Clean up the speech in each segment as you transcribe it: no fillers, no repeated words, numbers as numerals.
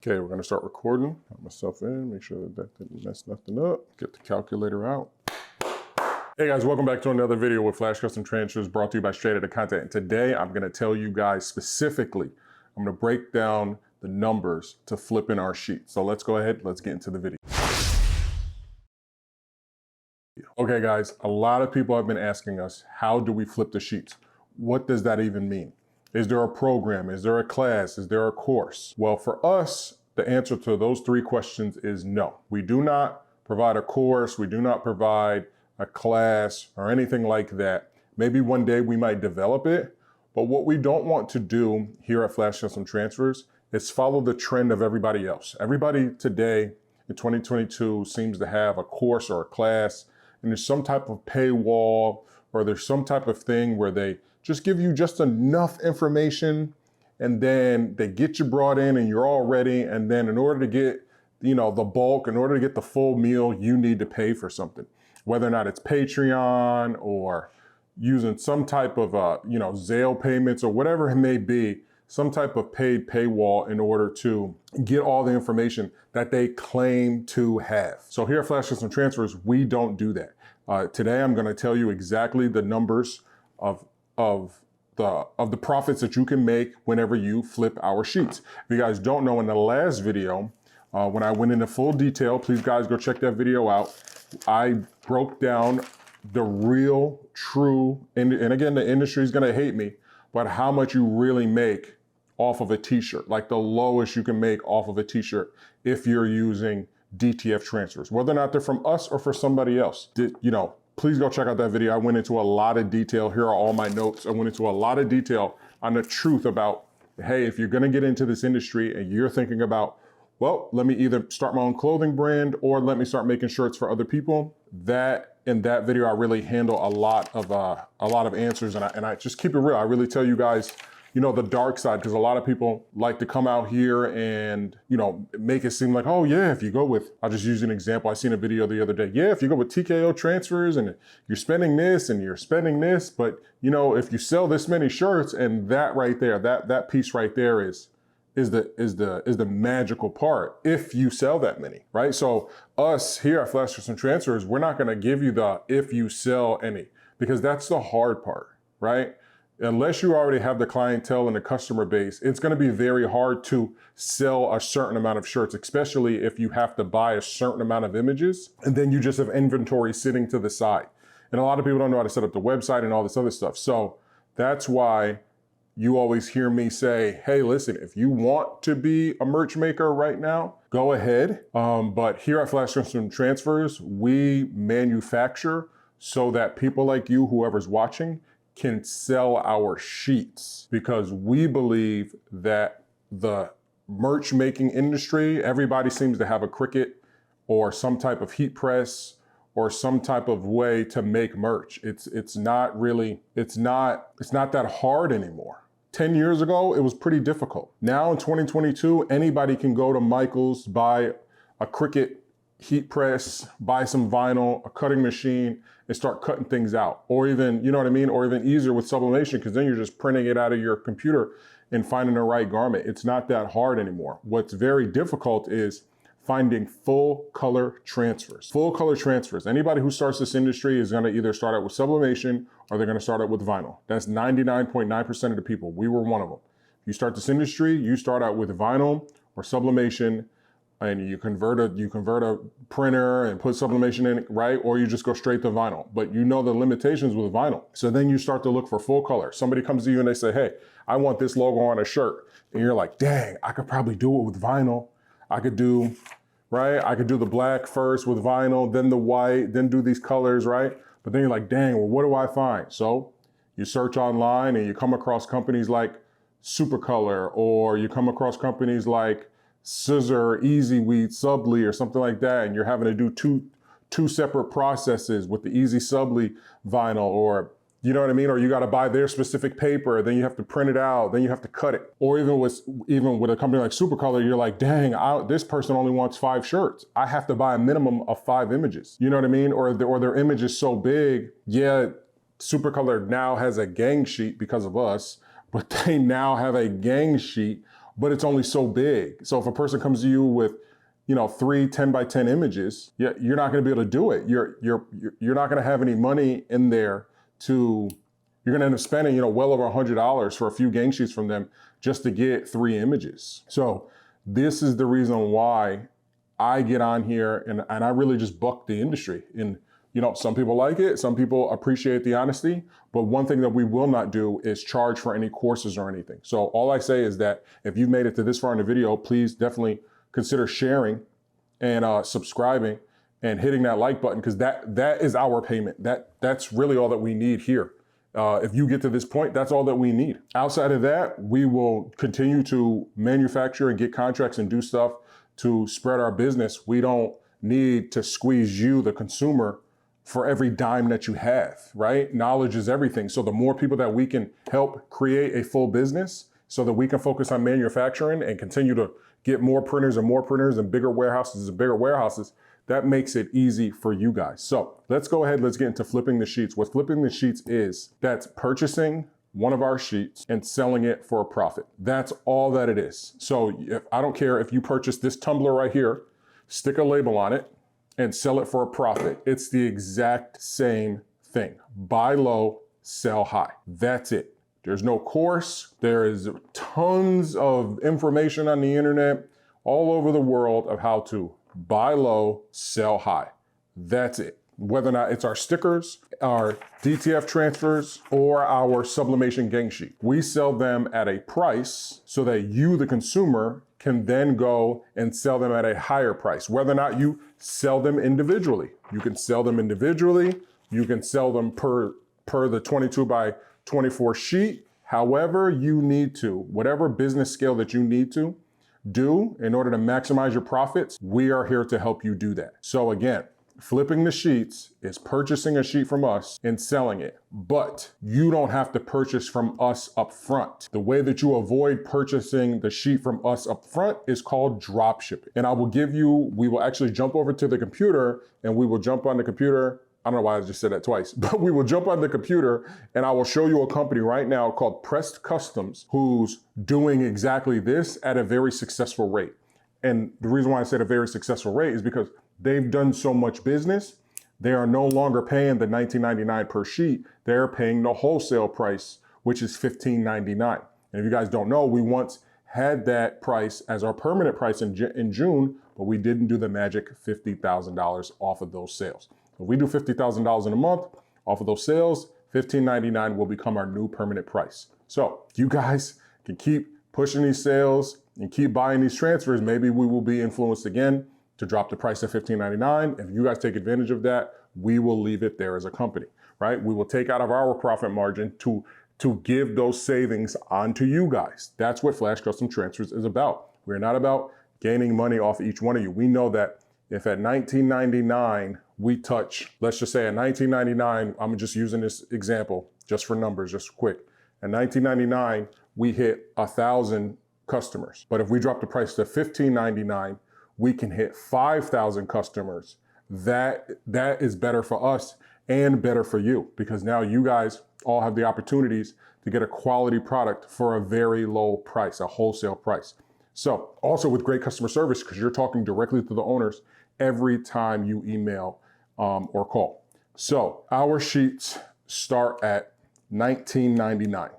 Okay, we're gonna start recording. Put myself in, make sure that didn't mess nothing up. Get the calculator out. Hey guys, welcome back to another video with Flash Custom Transfers brought to you by Straight Outta Content. And today I'm gonna tell you guys specifically, I'm gonna break down the numbers to flip in our sheet. So let's go ahead, let's get into the video. Okay guys, a lot of people have been asking us, how do we flip the sheets? What does that even mean? Is there a program? Is there a class? Is there a course? Well, for us, the answer to those three questions is no. We do not provide a course. We do not provide a class or anything like that. Maybe one day we might develop it, but what we don't want to do here at Flash Custom Transfers is follow the trend of everybody else. Everybody today in 2022 seems to have a course or a class, and there's some type of paywall or there's some type of thing where they just give you just enough information and then they get you brought in and you're all ready. And then in order to get, the bulk, in order to get the full meal, you need to pay for something, whether or not it's Patreon or using some type of, Zelle payments or whatever it may be, some type of paid paywall in order to get all the information that they claim to have. So here at Flash Custom Transfers, we don't do that. Today, I'm gonna tell you exactly the numbers of the profits that you can make whenever you flip our sheets. If you guys don't know, in the last video, when I went into full detail, please guys go check that video out. I broke down the real, true, and again, the industry is gonna hate me, but how much you really make off of a t-shirt, like the lowest you can make off of a t-shirt if you're using DTF transfers, whether or not they're from us or for somebody else. Please go check out that video. I went into a lot of detail. Here are all my notes. I went into a lot of detail on the truth about, hey, if you're gonna get into this industry and you're thinking about, well, let me either start my own clothing brand or let me start making shirts for other people. In that video, I really handle a lot of answers, and I just keep it real. I really tell you guys, the dark side, because a lot of people like to come out here and, make it seem like, oh yeah, if you go with, I'll just use an example. I seen a video the other day. Yeah, if you go with TKO transfers and you're spending this and you're spending this, but if you sell this many shirts, and that right there, that piece right there is the magical part if you sell that many, right? So us here at Flash Custom Transfers, we're not gonna give you the if you sell any, because that's the hard part, right? Unless you already have the clientele and the customer base, it's gonna be very hard to sell a certain amount of shirts, especially if you have to buy a certain amount of images and then you just have inventory sitting to the side. And a lot of people don't know how to set up the website and all this other stuff. So that's why you always hear me say, hey, listen, if you want to be a merch maker right now, go ahead. But here at Flash Custom Transfers, we manufacture so that people like you, whoever's watching, can sell our sheets, because we believe that the merch making industry, everybody seems to have a Cricut or some type of heat press or some type of way to make merch. It's not that hard anymore. 10 years ago, it was pretty difficult. Now in 2022, anybody can go to Michael's, buy a Cricut heat press, buy some vinyl, a cutting machine, and start cutting things out. Or even, or even easier with sublimation, because then you're just printing it out of your computer and finding the right garment. It's not that hard anymore. What's very difficult is finding full color transfers. Full color transfers. Anybody who starts this industry is gonna either start out with sublimation or they're gonna start out with vinyl. That's 99.9% of the people. We were one of them. If you start this industry, you start out with vinyl or sublimation, and you convert a printer and put sublimation in it, right? Or you just go straight to vinyl. But you know the limitations with vinyl. So then you start to look for full color. Somebody comes to you and they say, hey, I want this logo on a shirt. And you're like, dang, I could probably do it with vinyl. I could do the black first with vinyl, then the white, then do these colors, right? But then you're like, dang, well, what do I find? So you search online and you come across companies like Supercolor, or you come across companies like Scissor, Easy Weed, Subly, or something like that, and you're having to do two separate processes with the Easy Subly vinyl, or you know what I mean? Or you got to buy their specific paper, then you have to print it out, then you have to cut it. Or even with a company like Supercolor, you're like, dang, this person only wants 5 shirts. I have to buy a minimum of 5 images. You know what I mean? Or their image is so big. Yeah, Supercolor now has a gang sheet because of us, but they now have a gang sheet but it's only so big. So if a person comes to you with, 3 10 by 10 images, you're not going to be able to do it. You're not going to have any money in there to, you're going to end up spending, well over $100 for a few gang sheets from them just to get 3 images. So this is the reason why I get on here and I really just buck the industry. And, some people like it, some people appreciate the honesty, but one thing that we will not do is charge for any courses or anything. So all I say is that if you've made it to this far in the video, please definitely consider sharing and subscribing and hitting that like button, because that is our payment. That's really all that we need here. If you get to this point, that's all that we need. Outside of that, we will continue to manufacture and get contracts and do stuff to spread our business. We don't need to squeeze you, the consumer, for every dime that you have, right? Knowledge is everything. So the more people that we can help create a full business so that we can focus on manufacturing and continue to get more printers and bigger warehouses, that makes it easy for you guys. So let's go ahead, let's get into flipping the sheets. What flipping the sheets is, that's purchasing one of our sheets and selling it for a profit. That's all that it is. So I don't care if you purchase this tumbler right here, stick a label on it, and sell it for a profit. It's the exact same thing. Buy low, sell high. That's it. There's no course. There is tons of information on the internet all over the world of how to buy low, sell high. That's it. Whether or not it's our stickers, our DTF transfers, or our sublimation gang sheet. We sell them at a price so that you, the consumer, can then go and sell them at a higher price. Whether or not you sell them individually. You can sell them individually. You can sell them per the 22 by 24 sheet. However you need to, whatever business scale that you need to do in order to maximize your profits, we are here to help you do that. So again, flipping the sheets is purchasing a sheet from us and selling it, but you don't have to purchase from us up front. The way that you avoid purchasing the sheet from us up front is called drop shipping. And we will actually jump over to the computer and we will jump on the computer. I don't know why I just said that twice, but we will jump on the computer and I will show you a company right now called Pressed Customs who's doing exactly this at a very successful rate. And the reason why I said a very successful rate is because they've done so much business. They are no longer paying the $19.99 per sheet. They're paying the wholesale price, which is $15.99. And if you guys don't know, we once had that price as our permanent price in June, but we didn't do the magic $50,000 off of those sales. If we do $50,000 in a month off of those sales, $15.99 will become our new permanent price. So if you guys can keep pushing these sales and keep buying these transfers, maybe we will be influenced again to drop the price to $15.99. If you guys take advantage of that, we will leave it there as a company, right? We will take out of our profit margin to give those savings onto you guys. That's what Flash Custom Transfers is about. We're not about gaining money off each one of you. We know that if at $19.99 we touch, let's just say at $19.99, I'm just using this example just for numbers, just quick. At $19.99, we hit 1,000 customers. But if we drop the price to $15.99, we can hit 5,000 customers. That is better for us and better for you, because now you guys all have the opportunities to get a quality product for a very low price, a wholesale price. So also with great customer service, because you're talking directly to the owners every time you email or call. So our sheets start at $19.99.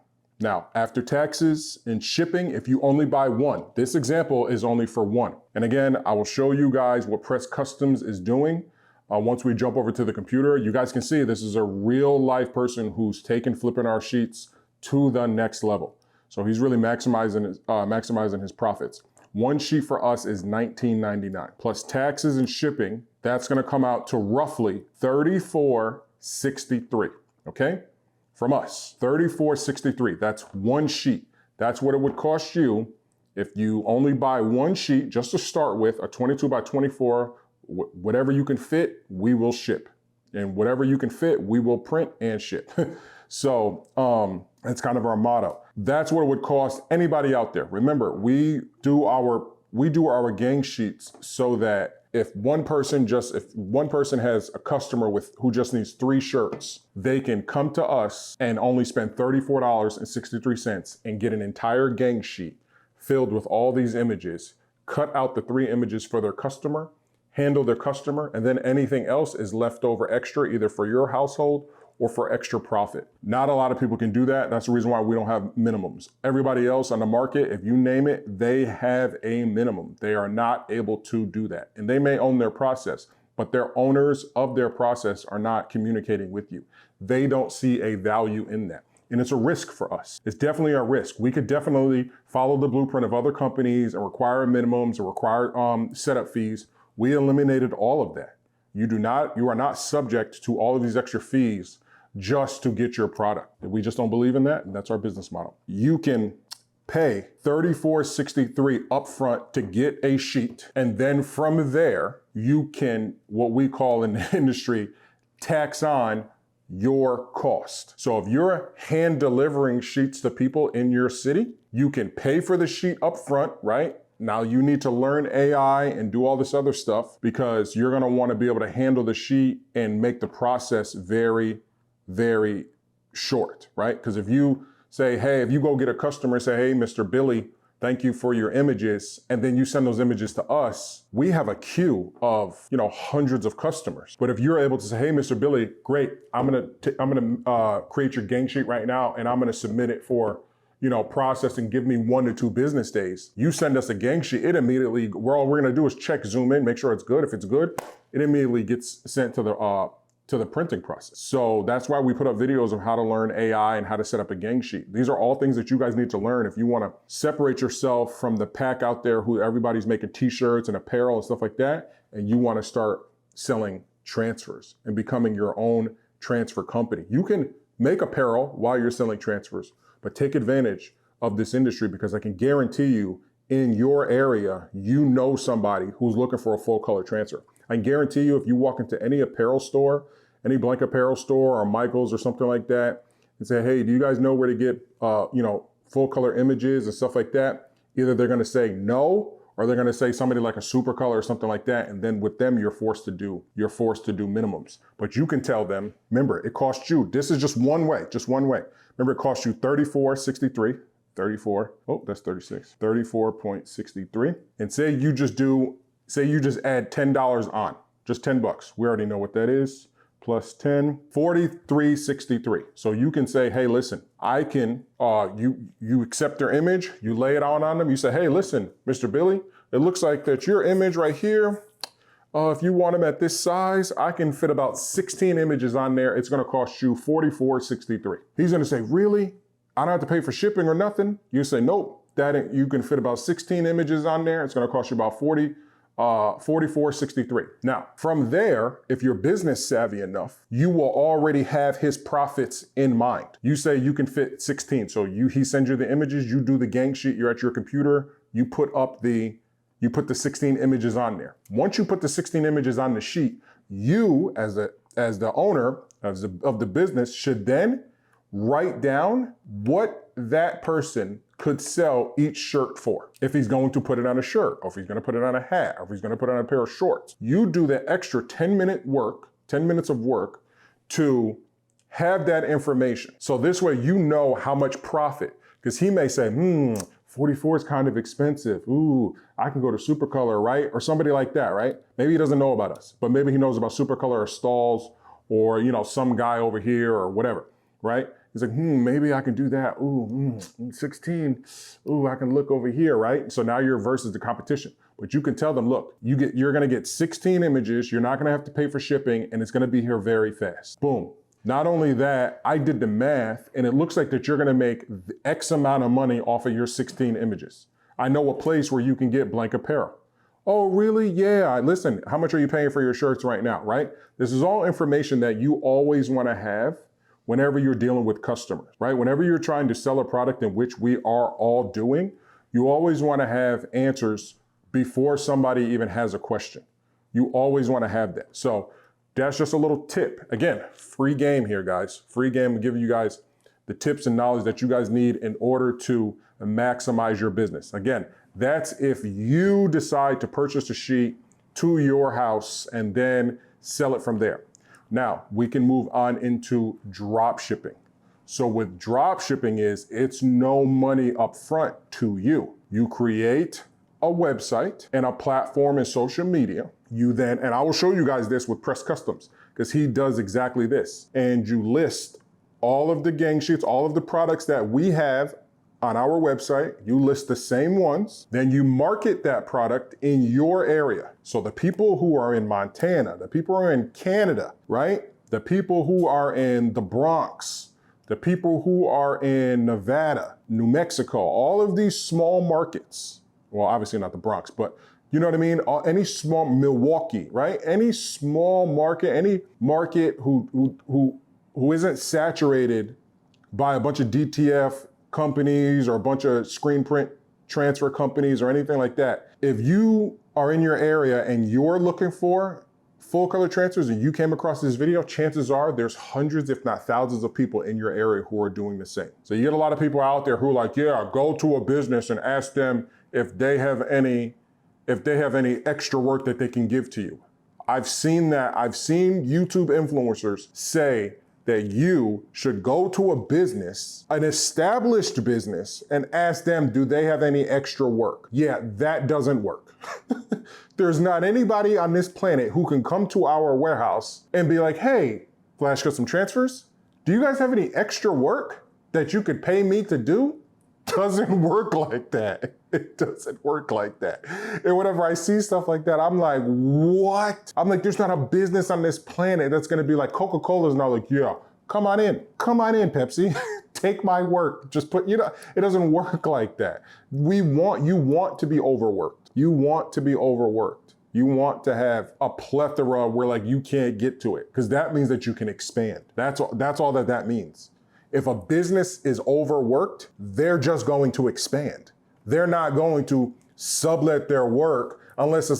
Now, after taxes and shipping, if you only buy one, this example is only for one. And again, I will show you guys what Pressed Customs is doing. Once we jump over to the computer, you guys can see this is a real life person who's taken flipping our sheets to the next level. So he's really maximizing his profits. One sheet for us is $19.99 plus taxes and shipping. That's going to come out to roughly $34.63. Okay. From us, $34.63. That's one sheet. That's what it would cost you if you only buy one sheet just to start with, a 22 by 24, whatever you can fit, we will ship. And whatever you can fit, we will print and ship. So that's kind of our motto. That's what it would cost anybody out there. Remember, we do our gang sheets so that if one person has a customer who just needs 3 shirts, they can come to us and only spend $34.63 and get an entire gang sheet filled with all these images, cut out the 3 images for their customer, handle their customer, and then anything else is left over extra either for your household or for extra profit. Not a lot of people can do that. That's the reason why we don't have minimums. Everybody else on the market, if you name it, they have a minimum. They are not able to do that. And they may own their process, but their owners of their process are not communicating with you. They don't see a value in that. And it's a risk for us. It's definitely a risk. We could definitely follow the blueprint of other companies and require minimums or require setup fees. We eliminated all of that. You are not subject to all of these extra fees just to get your product. We just don't believe in that, and that's our business model. You can pay $34.63 upfront to get a sheet, and then from there, you can, what we call in the industry, tax on your cost. So if you're hand delivering sheets to people in your city, you can pay for the sheet upfront, right? Now you need to learn AI and do all this other stuff because you're gonna wanna be able to handle the sheet and make the process very, very short, right? Because if you say, hey, if you go get a customer and say, hey, Mr. Billy, thank you for your images, and then you send those images to us, we have a queue of, hundreds of customers. But if you're able to say, hey, Mr. Billy, great, I'm gonna create your gang sheet right now, and I'm gonna submit it for, processing, give me 1 to 2 business days. You send us a gang sheet, it immediately, all we're gonna do is check, zoom in, make sure it's good. If it's good, it immediately gets sent to the printing process. So that's why we put up videos of how to learn AI and how to set up a gang sheet. These are all things that you guys need to learn if you want to separate yourself from the pack out there who everybody's making t-shirts and apparel and stuff like that, and you want to start selling transfers and becoming your own transfer company. You can make apparel while you're selling transfers, but take advantage of this industry because I can guarantee you in your area, somebody who's looking for a full color transfer. I can guarantee you if you walk into any apparel store, any blank apparel store or Michael's or something like that, and say, hey, do you guys know where to get, full color images and stuff like that? Either they're gonna say no, or they're gonna say somebody like a super color or something like that. And then with them, you're forced to do minimums. But you can tell them, remember, it costs you, this is just one way. Remember, it costs you $34.63. 34, oh, that's 36, 34.63. And say you just add $10 on, just $10. We already know what that is. Plus 10, 43.63. So you can say, hey, listen, I can, you accept their image, you lay it on them. You say, hey, listen, Mr. Billy, it looks like that your image right here, if you want them at this size, I can fit about 16 images on there. It's gonna cost you $44.63. He's gonna say, really? I don't have to pay for shipping or nothing? You say, nope, you can fit about 16 images on there. It's gonna cost you about $44.63. Now, from there, if you're business savvy enough, you will already have his profits in mind. You say you can fit 16. So he sends you the images, you do the gang sheet, you're at your computer, you put the 16 images on there. Once you put the 16 images on the sheet, you as the owner of the business should then write down what that person could sell each shirt for. If he's going to put it on a shirt, or if he's gonna put it on a hat, or if he's gonna put it on a pair of shorts. You do the extra 10 minutes of work to have that information. So this way you know how much profit, because he may say, 44 is kind of expensive. Ooh, I can go to Supercolor, right? Or somebody like that, right? Maybe he doesn't know about us, but maybe he knows about Supercolor or Stalls or, some guy over here or whatever, right? He's like, maybe I can do that. Ooh, 16. Ooh, I can look over here, right? So now you're versus the competition. But you can tell them, look, you're gonna get 16 images, you're not gonna have to pay for shipping, and it's gonna be here very fast. Boom. Not only that, I did the math, and it looks like that you're gonna make X amount of money off of your 16 images. I know a place where you can get blank apparel. Oh, really? Yeah, listen, how much are you paying for your shirts right now, right? This is all information that you always wanna have whenever you're dealing with customers, right? Whenever you're trying to sell a product, in which we are all doing, you always want to have answers before somebody even has a question. You always want to have that. So that's just a little tip. Again, free game here, guys. Free game to give you guys the tips and knowledge that you guys need in order to maximize your business. Again, that's if you decide to purchase a sheet to your house and then sell it from there. Now, we can move on into drop shipping. So with drop shipping it's no money up front to you. You create a website and a platform in social media. You then, and I will show you guys this with Press Customs, because he does exactly this. And you list all of the gang sheets, all of the products that we have on our website. You list the same ones. Then you market that product in your area. So the people who are in Montana, the people who are in Canada, right? The people who are in the Bronx, the people who are in Nevada, New Mexico, all of these small markets. Well, obviously not the Bronx, but you know what I mean? Any small, Milwaukee, right? Any small market, any market who isn't saturated by a bunch of DTF companies or a bunch of screen print transfer companies or anything like that. If you are in your area and you're looking for full color transfers and you came across this video, chances are there's hundreds, if not thousands of people in your area who are doing the same. So you get a lot of people out there who are like, yeah, go to a business and ask them if they have any extra work that they can give to you. I've seen that. I've seen YouTube influencers say that you should go to a business, an established business, and ask them, do they have any extra work? Yeah, that doesn't work. There's not anybody on this planet who can come to our warehouse and be like, hey, Flash Custom Transfers, do you guys have any extra work that you could pay me to do? Doesn't work like that. It doesn't work like that. And whenever I see stuff like that, I'm like, what? I'm like, there's not a business on this planet that's gonna be like, Coca-Cola's not like, yeah, come on in, Pepsi, take my work. Just put, it doesn't work like that. You want to be overworked. You want to be overworked. You want to have a plethora where like you can't get to it, because that means that you can expand. That's all that means. If a business is overworked, they're just going to expand. They're not going to sublet their work unless it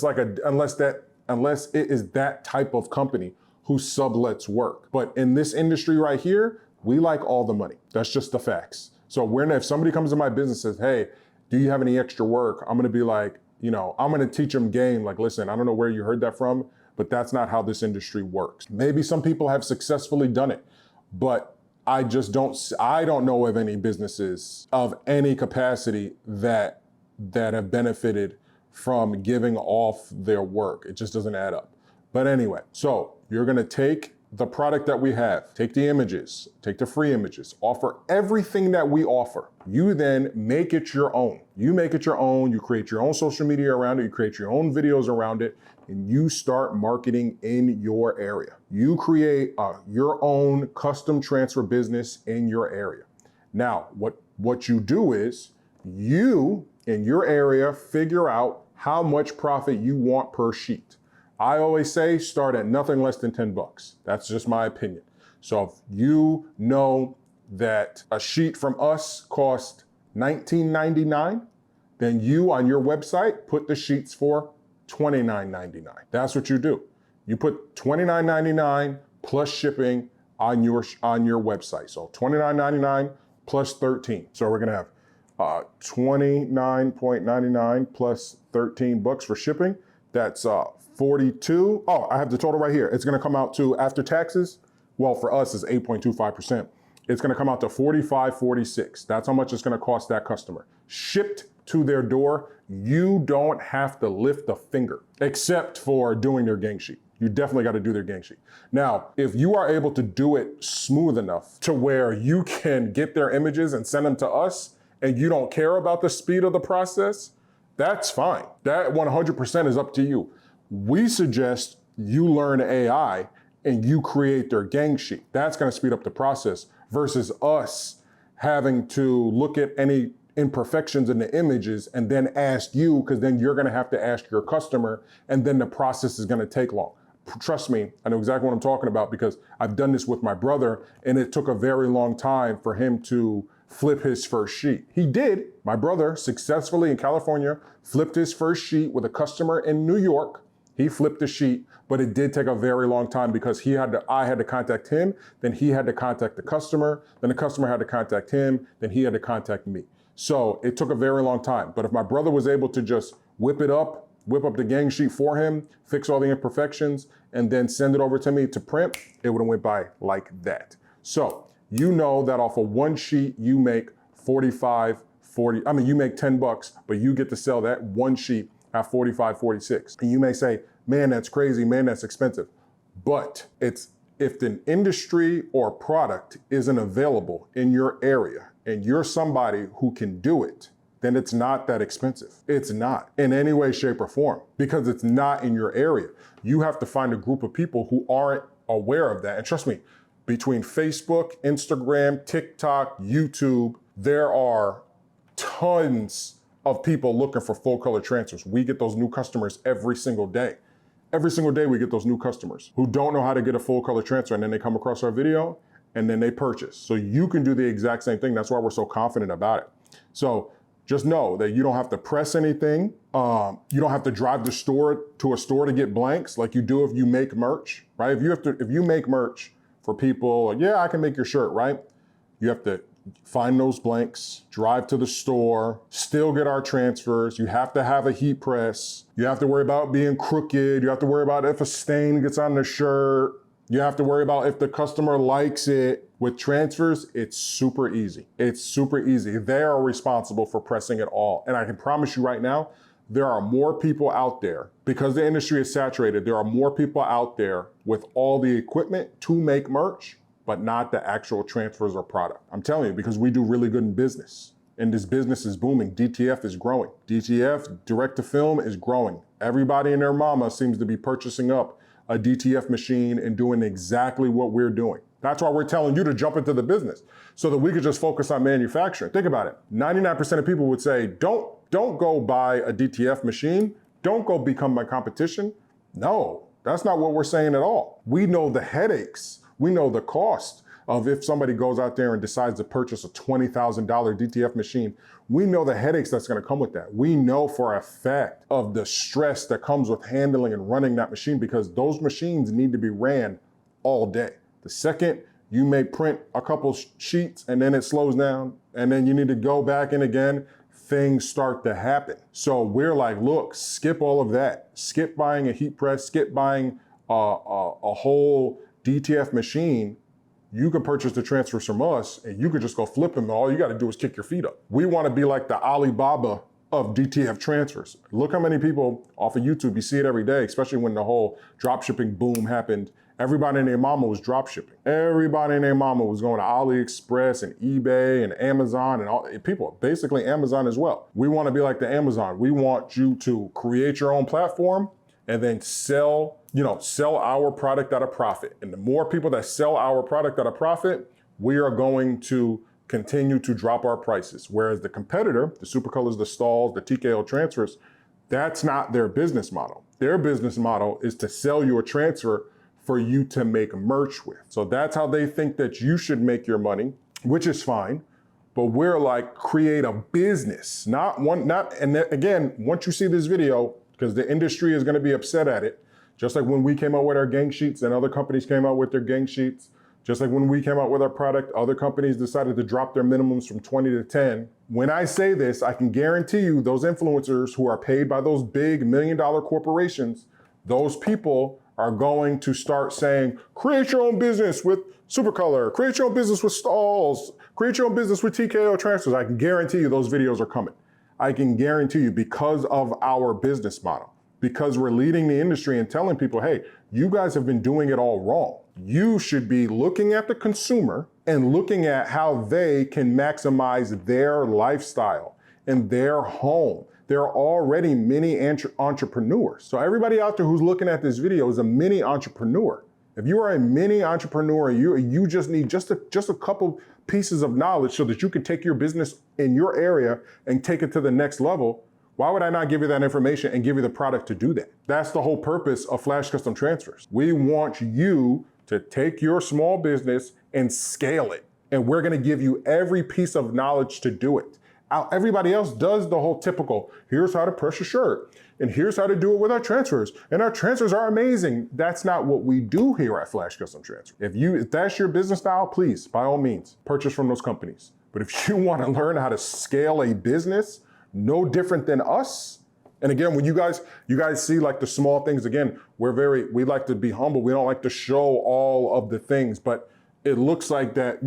is that type of company who sublets work. But in this industry right here, we like all the money. That's just the facts. So if somebody comes to my business and says, hey, do you have any extra work? I'm gonna be like, I'm gonna teach them game. Like, listen, I don't know where you heard that from, but that's not how this industry works. Maybe some people have successfully done it, but I don't know of any businesses of any capacity that have benefited from giving off their work. It just doesn't add up. But anyway, so you're gonna take the product that we have, take the images, take the free images, offer everything that we offer. You then make it your own. You make it your own, you create your own social media around it, you create your own videos around it, and you start marketing in your area. You create your own custom transfer business in your area. Now, what you do is you, in your area, figure out how much profit you want per sheet. I always say start at nothing less than 10 bucks. That's just my opinion. So if you know that a sheet from us costs $19.99, then you on your website put the sheets for $29.99. That's what you do. You put $29.99 plus shipping on your website. So $29.99 plus 13. So we're gonna have $29.99 plus 13 bucks for shipping. That's 42. Oh, I have the total right here. It's gonna come out to, after taxes, well, for us is 8.25%. It's gonna come out to $45.46. That's how much it's gonna cost that customer. Shipped to their door, you don't have to lift a finger, except for doing their gang sheet. You definitely gotta do their gang sheet. Now, if you are able to do it smooth enough to where you can get their images and send them to us, and you don't care about the speed of the process, that's fine. That 100% is up to you. We suggest you learn AI and you create their gang sheet. That's gonna speed up the process versus us having to look at any imperfections in the images and then ask you, because then you're gonna have to ask your customer and then the process is gonna take long. Trust me, I know exactly what I'm talking about because I've done this with my brother and it took a very long time for him to flip his first sheet. He did, my brother successfully in California, flipped his first sheet with a customer in New York. He flipped the sheet, but it did take a very long time because I had to contact him, then he had to contact the customer, then the customer had to contact him, then he had to contact me. So it took a very long time. But if my brother was able to just whip up the gang sheet for him, fix all the imperfections, and then send it over to me to print, it would have went by like that. So you know that off of one sheet, you make $45 40, I mean, you make 10 bucks, but you get to sell that one sheet at 45, 46. And you may say, man, that's crazy, man, that's expensive. But if an industry or product isn't available in your area and you're somebody who can do it, then it's not that expensive. It's not in any way, shape, or form, because it's not in your area. You have to find a group of people who aren't aware of that. And trust me, between Facebook, Instagram, TikTok, YouTube, there are tons of people looking for full color transfers. We get those new customers every single day. Every single day we get those new customers who don't know how to get a full color transfer, and then they come across our video and then they purchase. So you can do the exact same thing. That's why we're so confident about it. So just know that you don't have to press anything. You don't have to drive to a store to get blanks like you do if you make merch, right? If you make merch for people, yeah, I can make your shirt, right? You have to find those blanks, drive to the store, still get our transfers. You have to have a heat press. You have to worry about being crooked. You have to worry about if a stain gets on the shirt. You have to worry about if the customer likes it. With transfers, it's super easy. It's super easy. They are responsible for pressing it all. And I can promise you right now, there are more people out there, because the industry is saturated, there are more people out there with all the equipment to make merch, but not the actual transfers or product. I'm telling you, because we do really good in business. And this business is booming. DTF is growing. DTF, direct to film, is growing. Everybody and their mama seems to be purchasing up a DTF machine and doing exactly what we're doing. That's why we're telling you to jump into the business, so that we could just focus on manufacturing. Think about it. 99% of people would say, don't go buy a DTF machine. Don't go become my competition. No, that's not what we're saying at all. We know the headaches. We know the cost of if somebody goes out there and decides to purchase a $20,000 DTF machine. We know the headaches that's gonna come with that. We know for a fact of the stress that comes with handling and running that machine, because those machines need to be ran all day. The second you may print a couple sheets and then it slows down and then you need to go back in again, things start to happen. So we're like, look, skip all of that. Skip buying a heat press, skip buying a whole DTF machine. You can purchase the transfers from us and you could just go flip them. All you got to do is kick your feet up. We want to be like the Alibaba of DTF transfers. Look how many people off of YouTube, you see it every day, especially when the whole drop shipping boom happened. Everybody and their mama was drop shipping. Everybody and their mama was going to AliExpress and eBay and Amazon and all people, basically Amazon as well. We want to be like the Amazon. We want you to create your own platform and then sell our product at a profit. And the more people that sell our product at a profit, we are going to continue to drop our prices. Whereas the competitor, the Supercolors, the Stalls, the TKO transfers, that's not their business model. Their business model is to sell you a transfer for you to make merch with. So that's how they think that you should make your money, which is fine. But we're like, create a business, and again, once you see this video, because the industry is gonna be upset at it, just like when we came out with our gang sheets and other companies came out with their gang sheets, just like when we came out with our product, other companies decided to drop their minimums from 20 to 10. When I say this, I can guarantee you those influencers who are paid by those big $1 million corporations, those people are going to start saying, create your own business with Supercolor, create your own business with Stalls, create your own business with TKO transfers. I can guarantee you those videos are coming. I can guarantee you, because of our business model, because we're leading the industry and telling people, hey, you guys have been doing it all wrong. You should be looking at the consumer and looking at how they can maximize their lifestyle and their home. They're already mini entrepreneurs. So everybody out there who's looking at this video is a mini entrepreneur. If you are a mini entrepreneur, you just need just a couple pieces of knowledge so that you can take your business in your area and take it to the next level. Why would I not give you that information and give you the product to do that? That's the whole purpose of Flash Custom Transfers. We want you to take your small business and scale it. And we're gonna give you every piece of knowledge to do it. Everybody else does the whole typical, here's how to press a shirt, and here's how to do it with our transfers, and our transfers are amazing. That's not what we do here at Flash Custom Transfer. If that's your business style, please, by all means, purchase from those companies. But if you wanna learn how to scale a business, no different than us, and again, when you guys see like the small things, again, we like to be humble. We don't like to show all of the things, but it looks like that,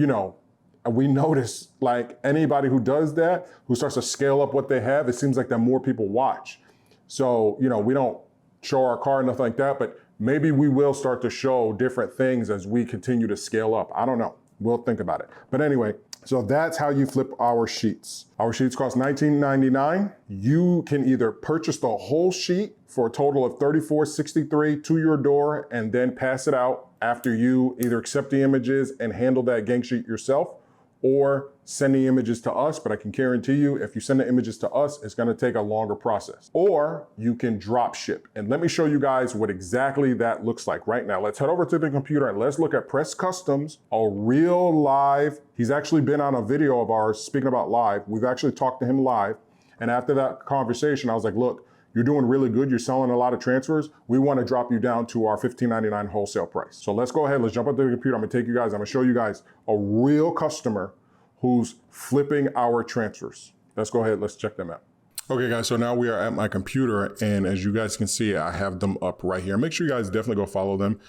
we notice like anybody who does that, who starts to scale up what they have, it seems like that more people watch. So, you know, we don't show our car, nothing like that, but maybe we will start to show different things as we continue to scale up. I don't know. We'll think about it. But anyway, so that's how you flip our sheets. Our sheets cost $19.99. You can either purchase the whole sheet for a total of $34.63 to your door and then pass it out after you either accept the images and handle that gang sheet yourself, or send the images to us. But I can guarantee you, if you send the images to us, it's gonna take a longer process. Or you can drop ship. And let me show you guys what exactly that looks like right now. Let's head over to the computer and let's look at Press Customs, a real live. He's actually been on a video of ours speaking about live. We've actually talked to him live. And after that conversation, I was like, look, you're doing really good. You're selling a lot of transfers. We want to drop you down to our $15.99 wholesale price. So let's go ahead. Let's jump up to the computer. I'm going to take you guys. I'm going to show you guys a real customer who's flipping our transfers. Let's go ahead. Let's check them out. Okay, guys. So now we are at my computer. And as you guys can see, I have them up right here. Make sure you guys definitely go follow them.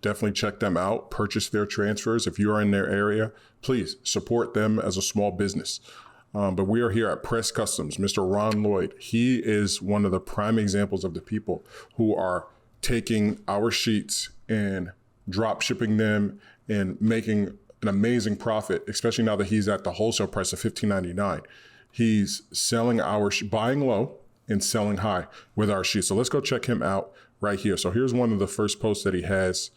Definitely check them out. Purchase their transfers. If you are in their area, please support them as a small business. But we are here at Press Customs. Mr. Ron Lloyd, he is one of the prime examples of the people who are taking our sheets and drop shipping them and making an amazing profit, especially now that he's at the wholesale price of $15.99. He's selling our, buying low and selling high with our sheets. So let's go check him out right here. So here's one of the first posts that he has.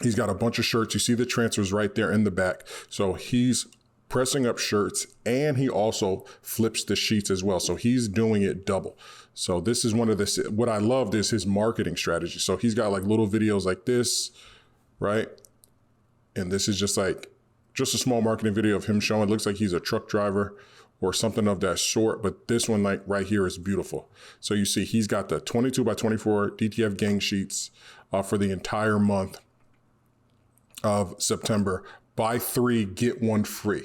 He's got a bunch of shirts. You see the transfers right there in the back. So he's pressing up shirts, and he also flips the sheets as well. So he's doing it double. So this is one of the, what I loved is his marketing strategy. So he's got like little videos like this, right? And this is just a small marketing video of him showing, it looks like he's a truck driver or something of that sort. But this one, like right here, is beautiful. So you see, he's got the 22 by 24 DTF gang sheets for the entire month of September. Buy 3, get 1 free.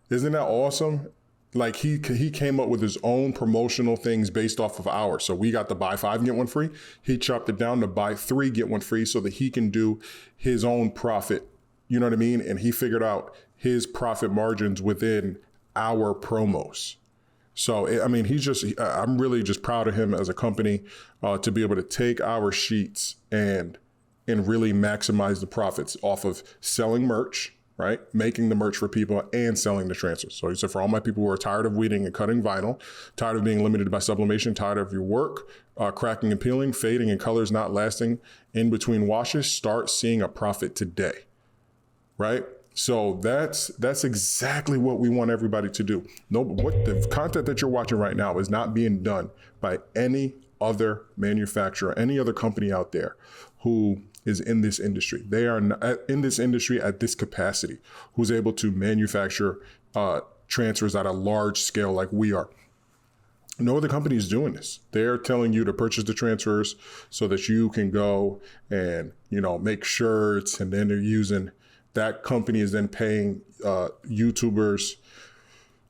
Isn't that awesome? Like he came up with his own promotional things based off of ours. So we got the buy 5, get 1 free. He chopped it down to buy 3, get 1 free so that he can do his own profit. You know what I mean? And he figured out his profit margins within our promos. So, I mean, I'm really just proud of him as a company to be able to take our sheets and really maximize the profits off of selling merch, right? Making the merch for people and selling the transfers. So he said, for all my people who are tired of weeding and cutting vinyl, tired of being limited by sublimation, tired of your work, cracking and peeling, fading and colors not lasting in between washes, start seeing a profit today, right? So that's exactly what we want everybody to do. No, what the content that you're watching right now is not being done by any other manufacturer, any other company out there who is in this industry. They are in this industry at this capacity, who's able to manufacture transfers at a large scale like we are. No other company is doing this. They're telling you to purchase the transfers so that you can go and, make shirts, and then they're using, that company is then paying YouTubers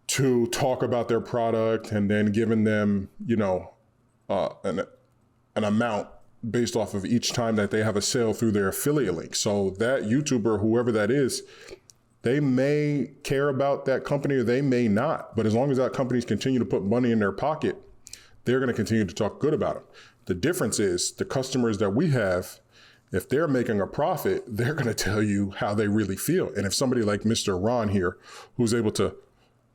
to talk about their product and then giving them, an amount based off of each time that they have a sale through their affiliate link. So that YouTuber, whoever that is, they may care about that company or they may not. But as long as that companies continue to put money in their pocket, they're going to continue to talk good about them. The difference is the customers that we have, if they're making a profit, they're going to tell you how they really feel. And if somebody like Mr. Ron here, who's able to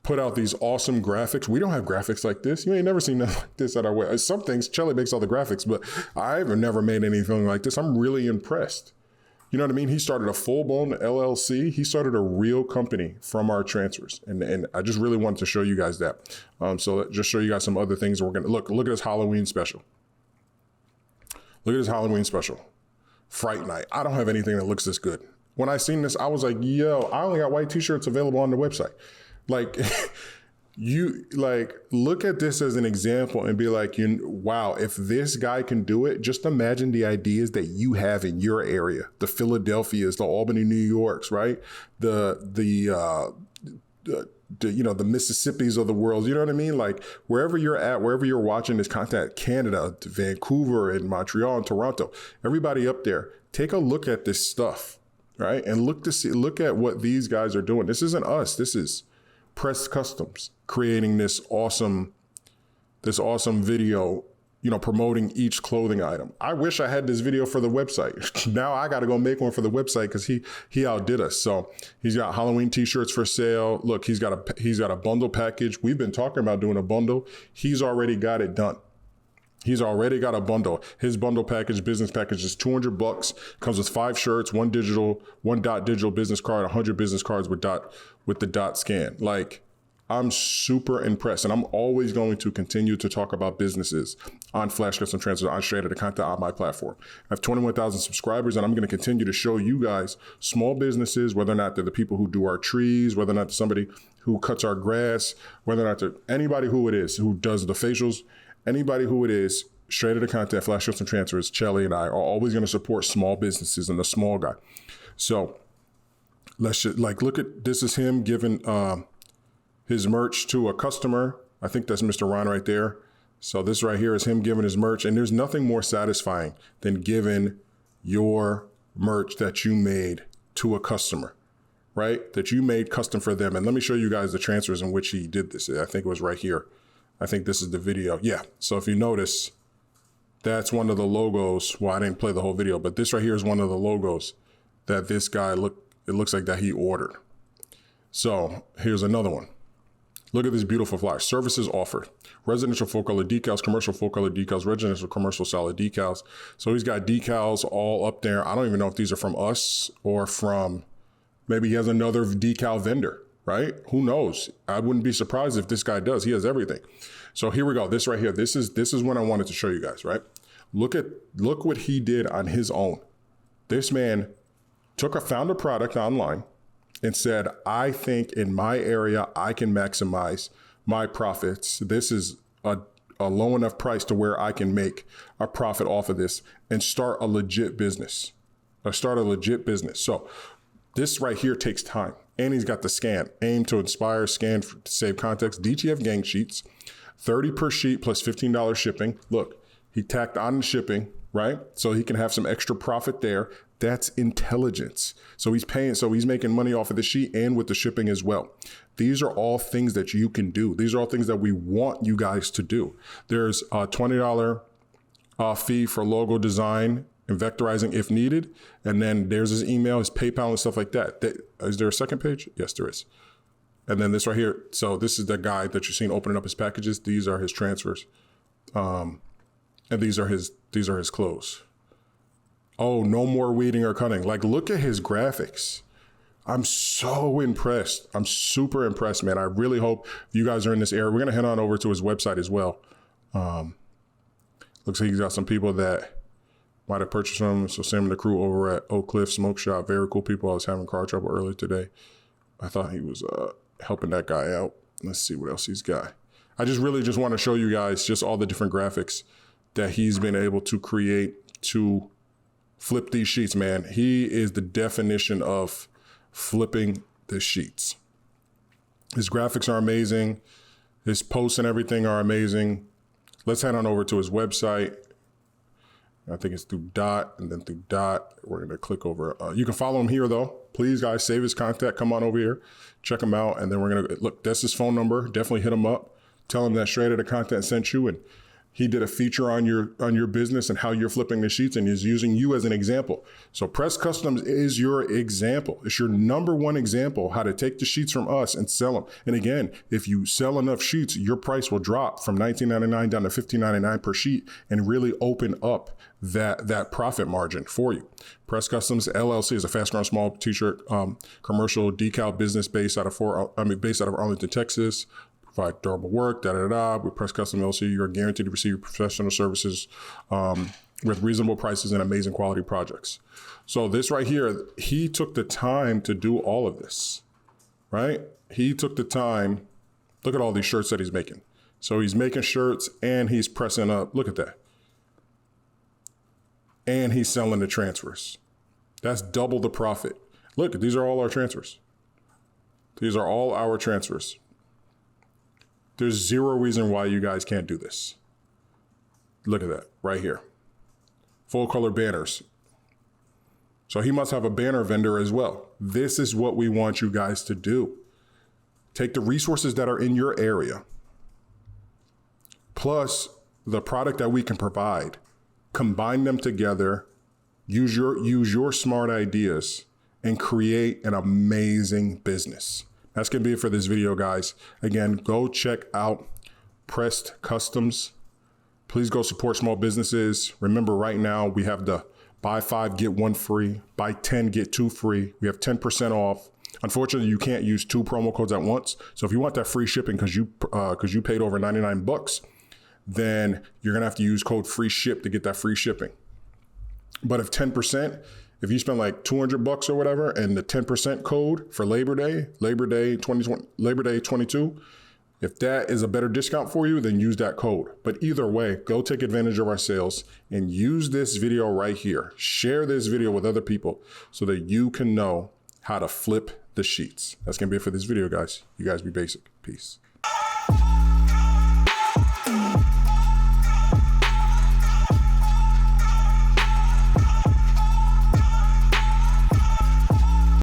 put out these awesome graphics. We don't have graphics like this. You ain't never seen nothing like this at our way. Some things, Chelly makes all the graphics, but I've never made anything like this. I'm really impressed. You know what I mean? He started a full-blown LLC. He started a real company from our transfers. And I just really wanted to show you guys that. So just show you guys some other things. We're going to look at this Halloween special. Look at this Halloween special. Fright Night. I don't have anything that looks this good. When I seen this, I was like, yo, I only got white t-shirts available on the website. Like, look at this as an example and be like, wow, if this guy can do it, just imagine the ideas that you have in your area, the Philadelphias, the Albany, New Yorks, right? The Mississippis of the world, you know what I mean? Like wherever you're at, wherever you're watching this content, Canada, Vancouver and Montreal and Toronto, everybody up there, take a look at this stuff right? And look at what these guys are doing. This isn't us. This is Press Customs creating this awesome video, promoting each clothing item. I wish I had this video for the website. Now I got to go make one for the website because he outdid us. So he's got Halloween t-shirts for sale. Look, he's got a bundle package. We've been talking about doing a bundle. He's already got it done. He's already got a bundle. His bundle package, business package, is $200. Comes with 5 shirts, one dot digital business card, 100 business cards with the dot scan. Like, I'm super impressed, and I'm always going to continue to talk about businesses on Flash Custom Transfers, on Straight Outta Content, on my platform. I have 21,000 subscribers, and I'm going to continue to show you guys small businesses, whether or not they're the people who do our trees, whether or not they're somebody who cuts our grass, whether or not they're anybody who it is, who does the facials, anybody who it is. Straight Outta Content, Flash Custom Transfers, Chelly and I are always going to support small businesses and the small guy. So let's just, look at, this is him giving his merch to a customer. I think that's Mr. Ron right there. So this right here is him giving his merch. And there's nothing more satisfying than giving your merch that you made to a customer, right? That you made custom for them. And let me show you guys the transfers in which he did this. I think it was right here. I think this is the video. Yeah. So if you notice, that's one of the logos. Well, I didn't play the whole video, but this right here is one of the logos that this guy it looks like that he ordered. So here's another one. Look at this beautiful flyer. Services offered. Residential full color decals, commercial full color decals, residential commercial solid decals. So he's got decals all up there. I don't even know if these are from us or from, maybe he has another decal vendor, right? Who knows? I wouldn't be surprised if this guy does. He has everything. So here we go. This right here. This is what I wanted to show you guys, right? Look what he did on his own. This man found a product online and said, I think in my area, I can maximize my profits. This is a low enough price to where I can make a profit off of this and start a legit business. So this right here takes time. And he's got the scan, aim to inspire, scan to save context, DTF gang sheets, 30 per sheet plus $15 shipping. Look, he tacked on the shipping, right? So he can have some extra profit there. That's intelligence. So he's making money off of the sheet and with the shipping as well. These are all things that you can do. These are all things that we want you guys to do. There's a $20 fee for logo design and vectorizing if needed. And then there's his email, his PayPal and stuff like that. Is there a second page? Yes, there is. And then this right here. So this is the guy that you're seeing opening up his packages. These are his transfers. And these are his clothes. Oh, no more weeding or cutting. Like, look at his graphics. I'm so impressed. I'm super impressed, man. I really hope you guys are in this area. We're going to head on over to his website as well. Looks like he's got some people that might have purchased from him. So Sam and the crew over at Oak Cliff Smoke Shop, very cool people. I was having car trouble earlier today. I thought he was helping that guy out. Let's see what else he's got. I really want to show you guys just all the different graphics that he's been able to create to flip these sheets, man. He is the definition of flipping the sheets. His graphics are amazing. His posts and everything are amazing. Let's head on over to his website. I think it's through Dot and then through Dot. We're going to click over. You can follow him here though. Please guys, save his contact. Come on over here, check him out. And then we're going to look, that's his phone number. Definitely hit him up. Tell him that Straight Outta Content sent you, and he did a feature on your business and how you're flipping the sheets, and is using you as an example. So Press Customs is your example. It's your number one example, how to take the sheets from us and sell them. And again, if you sell enough sheets, your price will drop from $19.99 down to $15.99 per sheet and really open up that profit margin for you. Press Customs LLC is a fast-growing small t-shirt commercial decal business based out of Arlington, Texas. Provide durable work, With Press Custom LLC, you're guaranteed to receive professional services with reasonable prices and amazing quality projects. So this right here, he took the time to do all of this, right? He took the time. Look at all these shirts that he's making. So he's making shirts and he's pressing up. Look at that. And he's selling the transfers. That's double the profit. Look, these are all our transfers. These are all our transfers. There's zero reason why you guys can't do this. Look at that right here. Full color banners. So he must have a banner vendor as well. This is what we want you guys to do. Take the resources that are in your area, plus the product that we can provide, combine them together, use your smart ideas, and create an amazing business. That's gonna be it for this video, guys. Again, go check out Pressed Customs. Please go support small businesses. Remember, right now we have the buy 5, get 1 free, buy 10, get 2 free. We have 10% off. Unfortunately, you can't use 2 promo codes at once. So if you want that free shipping because you paid over 99 bucks, then you're gonna have to use code free ship to get that free shipping. But if 10%, if you spend like 200 bucks or whatever, and the 10% code for Labor Day 22, if that is a better discount for you, then use that code. But either way, go take advantage of our sales and use this video right here. Share this video with other people so that you can know how to flip the sheets. That's gonna be it for this video, guys. You guys be basic. Peace.